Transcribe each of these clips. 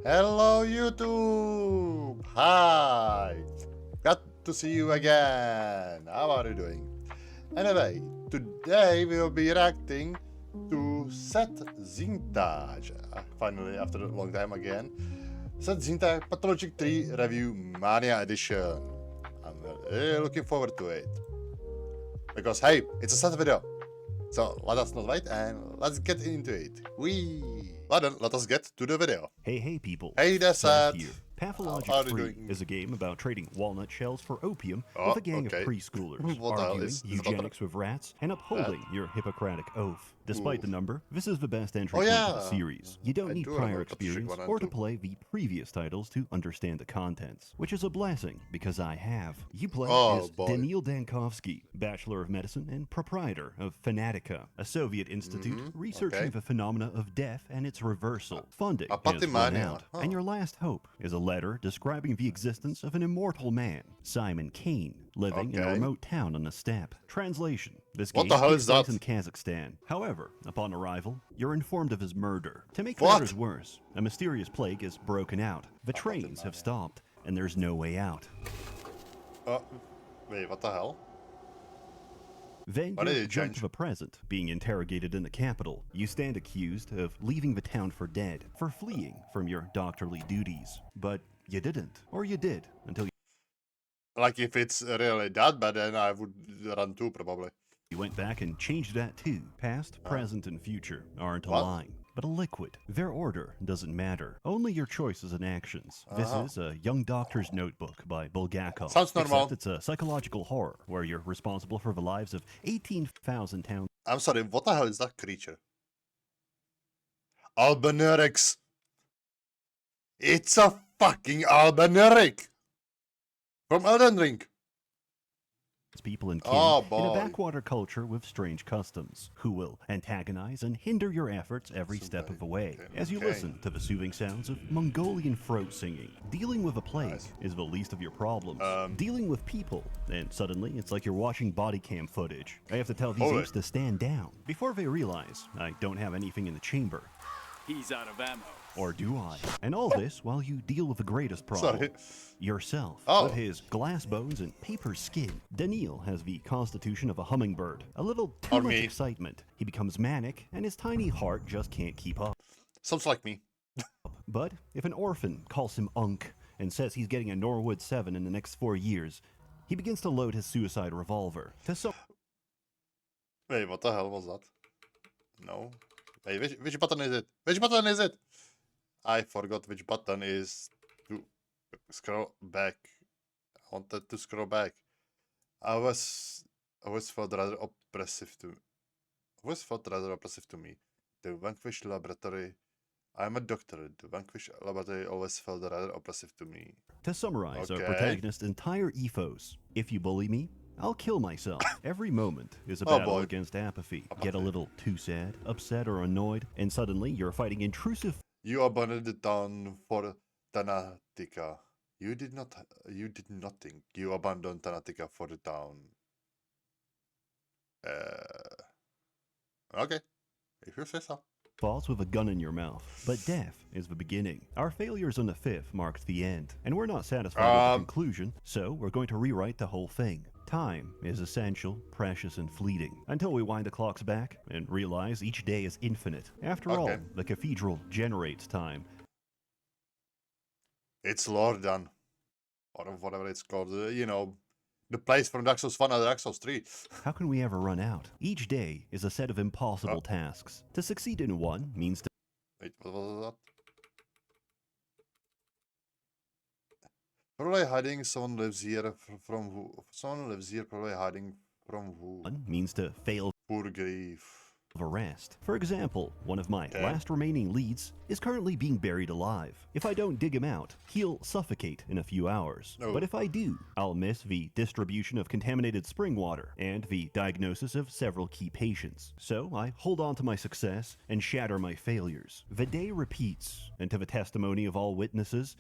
Hello YouTube! Hi! Glad to see you again! How are you doing? Anyway, today we will be reacting to SsethTzeentach. Finally, after a long time again. SsethTzeentach Pathologic 3 Review Mania Edition. I'm really looking forward to it. Because hey, it's a Seth video. So let us not wait and let's get into it. Well then, let us get to the video. Hey people. Hey there, Seth. Here. Pathologic How are you 3 doing? is a game about trading walnut shells for opium Oh, with a gang okay. of preschoolers, What the hell arguing is this? eugenics with rats and upholding your Hippocratic oath. Despite the number, this is the best entry Oh, point to yeah. the series. You don't I need do prior remember Pathologic experience 1 and or to 2. play the previous titles to understand the contents, which is a blessing because I have. You play Oh, as boy. Daniil Dankovsky, Bachelor of Medicine and proprietor of Fanatica, a Soviet institute researching okay. the phenomena of death and its reversal. Funding A has run Mania, out, huh. and your last hope is a letter describing the existence of an immortal man, Simon Kane, living in a Okay. remote town on the steppe. Translation: this What game the hell takes is place that? in Kazakhstan. However, upon arrival, you're informed of his murder. To make What? matters worse, a mysterious plague has broken out. The trains have stopped, and there's no way out. Wait, what the hell? Then Why did you're it jumped change? to the present, being interrogated in the capital. You stand accused of leaving the town for dead, for fleeing from your doctorly duties. But you didn't, or you did, until Like, if it's really that bad, then I would run too, probably. you went back and changed that too. Past, present, and future aren't What? aligned, but a liquid. Their order doesn't matter. Only your choices and actions. This is a young doctor's notebook by Bulgakov. Sounds normal. Except it's a psychological horror where you're responsible for the lives of 18,000 towns. I'm sorry, what the hell is that creature? Albanurix! It's a fucking Albanuric! From Elden Ring! People in kin Oh, in boy. a backwater culture with strange customs, who will antagonize and hinder your efforts every step of the way. As you listen to the soothing sounds of Mongolian throat singing, dealing with a plague is the least of your problems. Dealing with people, and suddenly it's like you're watching body cam footage. I have to tell these apes to stand down before they realize I don't have anything in the chamber. He's out of ammo. Or do I? And all this while you deal with the greatest problem. Sorry. Yourself. Oh. With his glass bones and paper skin, Daniil has the constitution of a hummingbird. A little too Or much me. excitement. He becomes manic, and his tiny heart just can't keep up. Sounds like me. But if an orphan calls him Unk and says he's getting a Norwood 7 in the next 4 years, he begins to load his suicide revolver. To Wait, what the hell was that? No. Wait, which button is it? Which button is it? I forgot which button is to scroll back. I wanted to scroll back. I was felt rather oppressive to me. The Vanquish Laboratory. I'm a doctor. The Vanquish Laboratory always felt rather oppressive to me. summarize our Okay. protagonist's entire ethos, if you bully me, I'll kill myself. Every moment is a Oh, battle boy. against apathy. Get a little too sad, upset, or annoyed, and suddenly you're fighting intrusive You abandoned the town for Thanatica. You did nothing. You abandoned Thanatica for the town. Okay. If you say so. thoughts with a gun in your mouth. But death is the beginning. Our failures on the 5th marked the end, and we're not satisfied with the conclusion, so we're going to rewrite the whole thing. Time is essential, precious, and fleeting, until we wind the clocks back and realize each day is infinite. After all, the cathedral generates time. It's Lordan. Or whatever it's called. You know, the place from Dark Souls 1 and Dark Souls 3. How can we ever run out? Each day is a set of impossible tasks. To succeed in one means to Wait, what was that? Probably hiding. Someone lives here from who? Someone lives here. Probably hiding from who? means to fail Poor grief. of arrest. For example, one of my last remaining leads is currently being buried alive. If I don't dig him out, he'll suffocate in a few hours. No. But if I do, I'll miss the distribution of contaminated spring water and the diagnosis of several key patients. So I hold on to my success and shatter my failures. The day repeats, and to the testimony of all witnesses,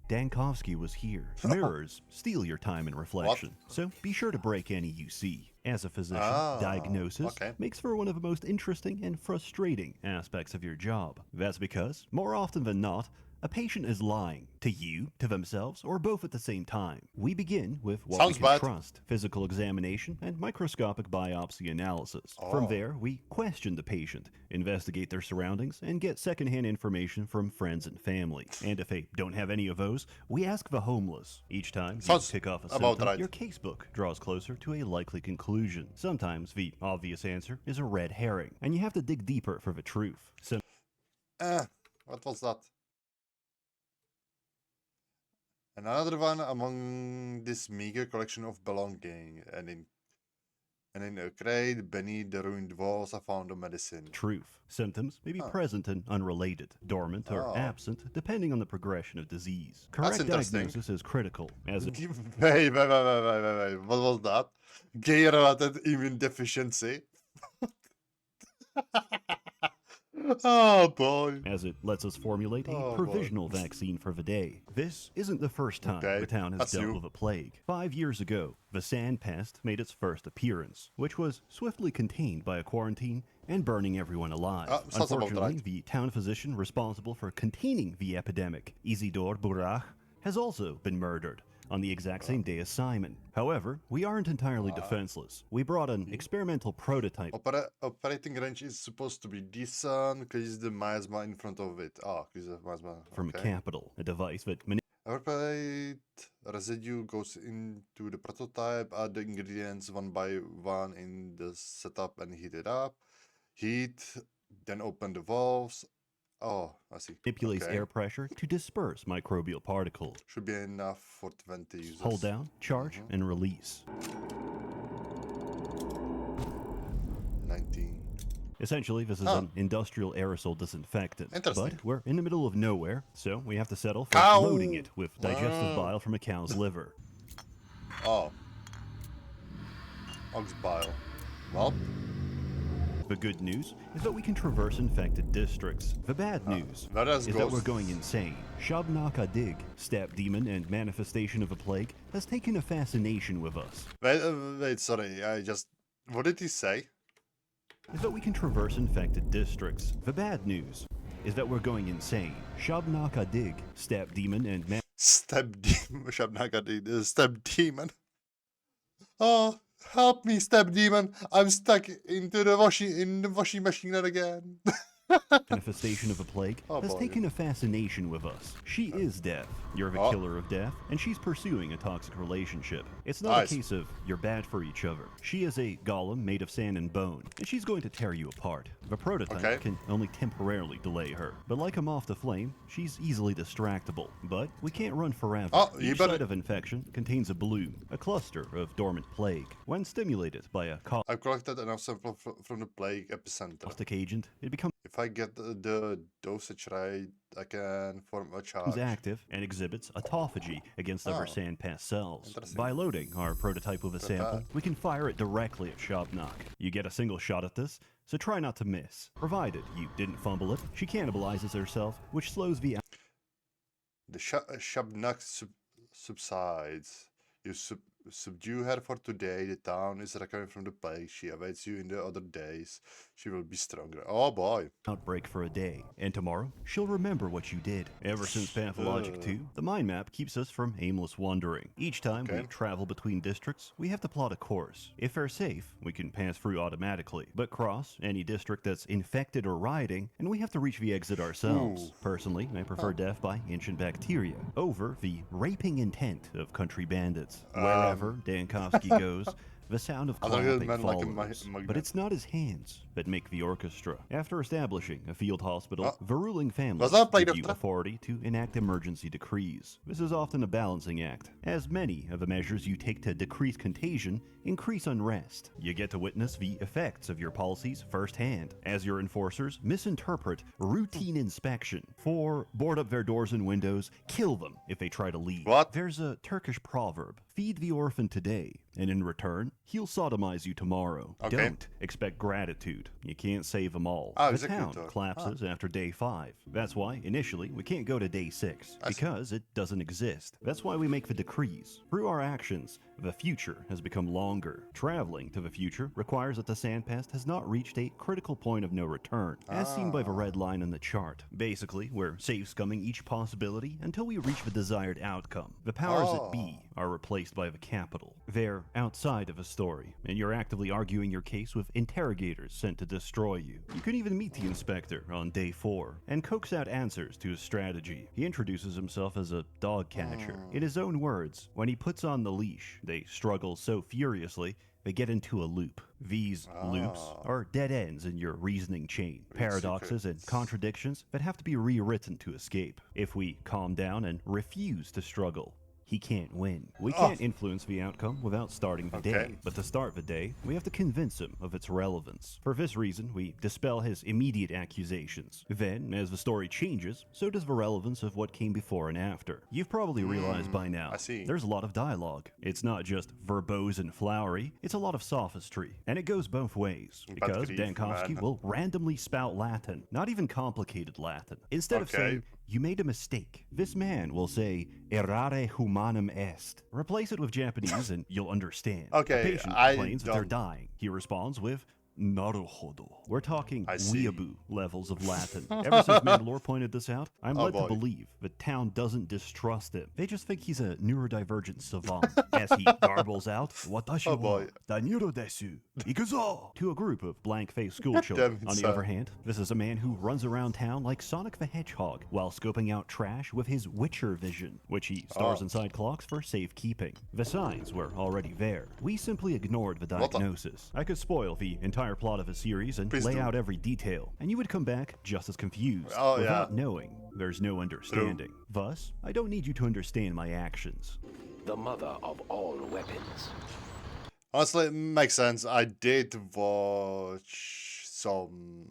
Dankovsky was here. Mirrors steal your time and reflection, so be sure to break any you see. As a physician, diagnosis makes for one of the most interesting and frustrating aspects of your job. That's because, more often than not, a patient is lying to you, to themselves, or both at the same time. We begin with what Sounds we can bad. trust, physical examination, and microscopic biopsy analysis. From Oh. there, we question the patient, investigate their surroundings, and get secondhand information from friends and family. And if they don't have any of those, we ask the homeless. Each time you Sounds tick off a about symptom, right. your casebook draws closer to a likely conclusion. Sometimes the obvious answer is a red herring, and you have to dig deeper for the truth. So What was that? Another one among this meager collection of belonging, and in a crate beneath the ruined walls I found a medicine. truth. Symptoms may be Huh. present and unrelated, dormant or Oh. absent, depending on the progression of disease. That's Correct interesting. diagnosis is critical, as it Wait. What was that? Gay-related immune deficiency? Oh boy. as it lets us formulate a Oh, boy. provisional vaccine for the day. This isn't the first time Okay, the town has that's dealt new. with a plague. 5 years ago, the sand pest made its first appearance, which was swiftly contained by a quarantine and burning everyone alive. sounds about Unfortunately, right. the town physician responsible for containing the epidemic, Isidore Burach, has also been murdered on the exact same day as Simon. However, we aren't entirely defenseless. We brought an experimental prototype Operating range is supposed to be decent because the miasma in front of it. Ah, because the miasma. from Okay. Capital, a device that Evaporate residue goes into the prototype. Add the ingredients one by one in the setup and heat it up. Heat, then open the valves. Oh, I see. manipulates Okay. air pressure to disperse microbial particles. Should be enough for 20 users. Hold down, charge, and release. 19. Essentially, this is Oh. an industrial aerosol disinfectant. Interesting. But we're in the middle of nowhere, so we have to settle for Cow! loading it with digestive Wow. bile from a cow's liver. Oh. Ox bile. Well, The good news is that we can traverse infected districts. The bad news that has is that we're ghosts. going insane. Shabnak Adig, steppe demon and manifestation of a plague, has taken a fascination with us. wait, sorry. What did he say? Is that we can traverse infected districts. The bad news is that we're going insane. Shabnak Adig, steppe demon and Step demon. Step demon. Oh, help me, step demon. I'm stuck into the washing machine again. manifestation of a plague Oh, has boy. taken a fascination with us. She is death. You're the Oh. killer of death, and she's pursuing a toxic relationship. It's not Nice. a case of you're bad for each other. She is a golem made of sand and bone, and she's going to tear you apart. The prototype Okay. can only temporarily delay her, but like a moth to flame, she's easily distractible. But we can't run forever. Oh, you Each better- site of infection contains a bloom, a cluster of dormant plague. When stimulated by a I've collected enough sample from the plague epicenter. caustic agent, it becomes If I get the dosage right, I can form a charge. active and exhibits autophagy against other Oh. sandpass cells. Interesting. By loading our prototype with a sample, bad. we can fire it directly at Shabnak. You get a single shot at this, so try not to miss. Provided you didn't fumble it, she cannibalizes herself, which slows the The Shabnak subsides. You subdue her for today. The town is recovering from the plague. She awaits you in the other days. She will be stronger. Oh boy. outbreak for a day, and tomorrow she'll remember what you did. Ever since Pathologic 2, the mind map keeps us from aimless wandering. Each time we Okay. travel between districts, we have to plot a course. If they're safe, we can pass through automatically, but cross any district that's infected or rioting, and we have to reach the exit ourselves. Ooh. Personally, I prefer death by ancient bacteria over the raping intent of country bandits. Wherever Dankowski goes, the sound of Other than clapping men like a follows. magnet. But it's not his hands that make the orchestra. After establishing a field hospital, Oh. the ruling families Was that played give you after? authority to enact emergency decrees. This is often a balancing act, as many of the measures you take to decrease contagion increase unrest. You get to witness the effects of your policies firsthand, as your enforcers misinterpret routine inspection for board up their doors and windows, kill them if they try to leave. What? There's a Turkish proverb, Feed the orphan today, and in return, he'll sodomize you tomorrow. Okay. Don't expect gratitude. You can't save them all. Ah, The town executor. collapses after day 5. That's why, initially, we can't go to day 6, I see. because it doesn't exist. That's why we make the decrees. Through our actions, the future has become longer. Traveling to the future requires that the sandpast has not reached a critical point of no return, as seen by the red line in the chart. Basically, we're safe scumming each possibility until we reach the desired outcome. The powers that be are replaced by the capital. They're outside of a story, and you're actively arguing your case with interrogators sent to destroy you. You can even meet the inspector on day 4 and coax out answers to his strategy. He introduces himself as a dog catcher. In his own words, when he puts on the leash, they struggle so furiously they get into a loop. These loops are dead ends in your reasoning chain, paradoxes and contradictions that have to be rewritten to escape. If we calm down and refuse to struggle, he can't win. We can't influence the outcome without starting the day, but to start the day, we have to convince him of its relevance. For this reason, we dispel his immediate accusations. Then, as the story changes, so does the relevance of what came before and after. You've probably realized by now, I see. there's a lot of dialogue. It's not just verbose and flowery, it's a lot of sophistry. And it goes both ways, because grief, Dankovsky man. will randomly spout Latin, not even complicated Latin. Instead of saying, "You made a mistake," this man will say, "Errare humanum est." Replace it with Japanese and you'll understand. Okay, The patient I complains that they're don't- dying. He responds with, "Naruhodo." We're talking I see. weeaboo levels of Latin. Ever since Mandalore pointed this out, I'm led to boy. believe the town doesn't distrust him. They just think he's a neurodivergent savant. As he garbles out, "Watashi Oh, boy. wa Daniro desu. Ikuzo!" to a group of blank-faced schoolchildren. damn it, On the son. other hand, this is a man who runs around town like Sonic the Hedgehog while scoping out trash with his Witcher vision, which he stores inside clocks for safekeeping. The signs were already there. We simply ignored the What the- diagnosis. I could spoil the entire plot of a series and Please lay do. out every detail, and you would come back just as confused. Oh, Without yeah. knowing, there's no understanding. Thus, I don't need you to understand my actions. The mother of all weapons. Honestly, it makes sense. I did watch some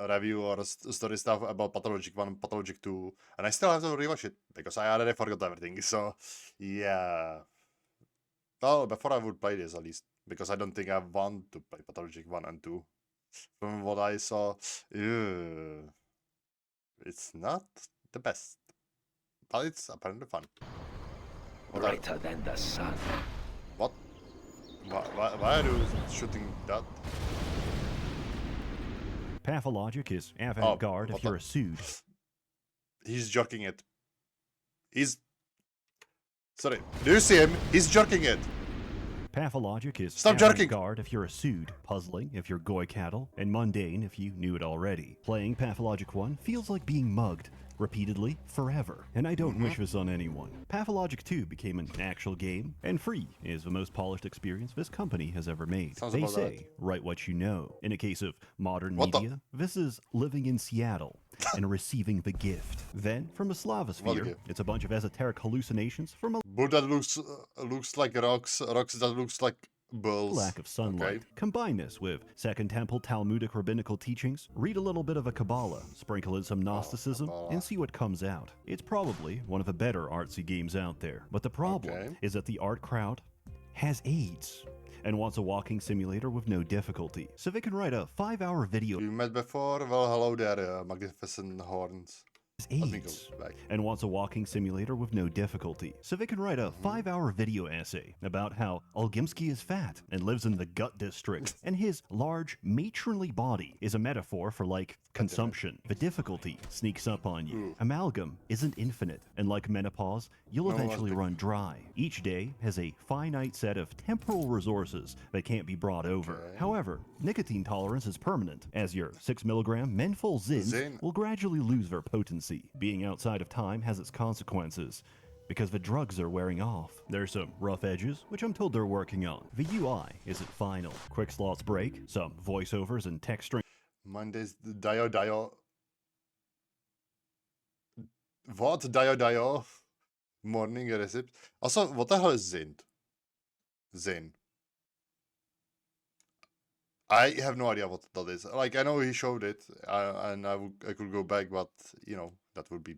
review or story stuff about Pathologic 1 and Pathologic 2, and I still have to rewatch it because I already forgot everything. So, yeah. Well, before I would play this at least, because I don't think I want to play Pathologic 1 and 2. From what I saw, it's not the best, but it's apparently fun. What are, Brighter than the sun. what? Why are you shooting that? Pathologic is avant-garde what if you're the- a sued. He's jerking it. He's... Sorry, do you see him? He's jerking it. Pathologic is Stop jerking! avant-garde if you're a sued, puzzling if you're goy cattle, and mundane if you knew it already. Playing Pathologic 1 feels like being mugged, repeatedly, forever, and I don't wish this on anyone. Pathologic 2 became an actual game, and free is the most polished experience this company has ever made. Sounds They about say, right. write what you know. In a case of modern What the- media, this is living in Seattle and receiving the gift. Then, from the What Slavosphere, gift? it's a bunch of esoteric hallucinations from a Buddha looks like rocks that looks like bulls. lack of sunlight. Okay. Combine this with Second Temple Talmudic rabbinical teachings, read a little bit of a Kabbalah, sprinkle in some Gnosticism, and see what comes out. It's probably one of the better artsy games out there. But the problem Okay. is that the art crowd has AIDS and wants a walking simulator with no difficulty. So they can write a 5-hour video We met before? Well, hello there, magnificent horns. Let me go AIDS back. and wants a walking simulator with no difficulty. So they can write a 5-hour video essay about how Olgimsky is fat and lives in the gut district, and his large, matronly body is a metaphor for, like, consumption. The difficulty sneaks up on you. Amalgam isn't infinite, and like menopause, you'll No, eventually that's- run dry. Each day has a finite set of temporal resources that can't be brought over. Okay. However, nicotine tolerance is permanent, as your 6 milligram menthol zins Zin. will gradually lose their potency. Being outside of time has its consequences, because the drugs are wearing off. There's some rough edges, which I'm told they're working on. The UI isn't final. Quick slots break, some voiceovers and text string Mondays, Dio. What? Dio. Morning recipe. Also, what the hell is Zen? Zen. I have no idea what that is. Like, I know he showed it, and I could go back, but, you know, that would be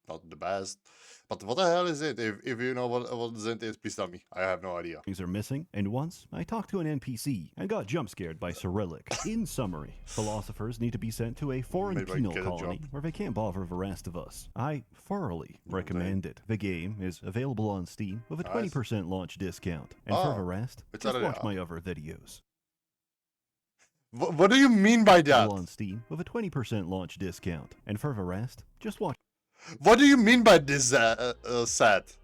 not the best. But what the hell is it? If you know what it is, please tell me. I have no idea. Things are missing, and once I talked to an NPC and got jump scared by Cyrillic. In summary, philosophers need to be sent to a foreign Maybe I penal get a colony job. where they can't bother the rest of us. I thoroughly recommend it. The game is available on Steam with a Nice. 20% launch discount, and for Oh, the rest, it's just already watch out. my other videos. What do you mean by that? Available on Steam with a 20% launch discount, and for the rest, just watch What do you mean by this, Seth?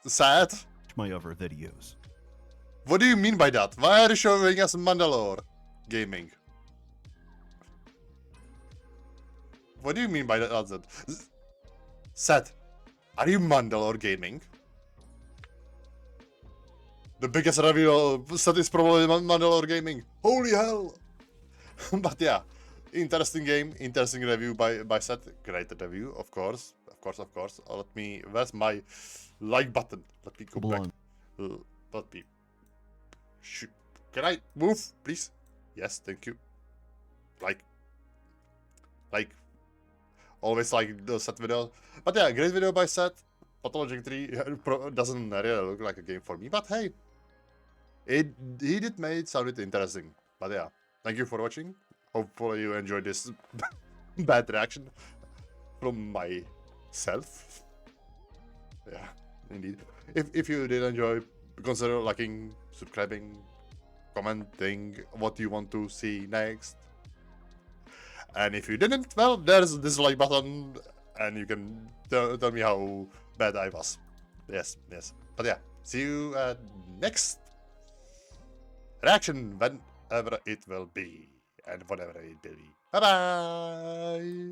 Seth? my other videos. What do you mean by that? Why are you showing us Mandalore gaming? What do you mean by that? Seth, are you Mandalore gaming? The biggest reveal, Seth is probably Mandalore gaming. Holy hell! But yeah, interesting game, interesting review by Seth. Great review, of course. Of course. Let me, where's my like button? Let me go back. Let me, shoot. Can I move, please? Yes, thank you. Like, always like the Seth video. But yeah, great video by Seth. Pathologic 3 doesn't really look like a game for me, but hey, he did make it sounded interesting. But yeah, thank you for watching. Hopefully you enjoyed this bad reaction from myself. Yeah, indeed. If you did enjoy, consider liking, subscribing, commenting what you want to see next. And if you didn't, well, there's this like button, and you can tell me how bad I was. Yes. But yeah, see you at next reaction, whenever it will be, and whatever it will be. Bye bye.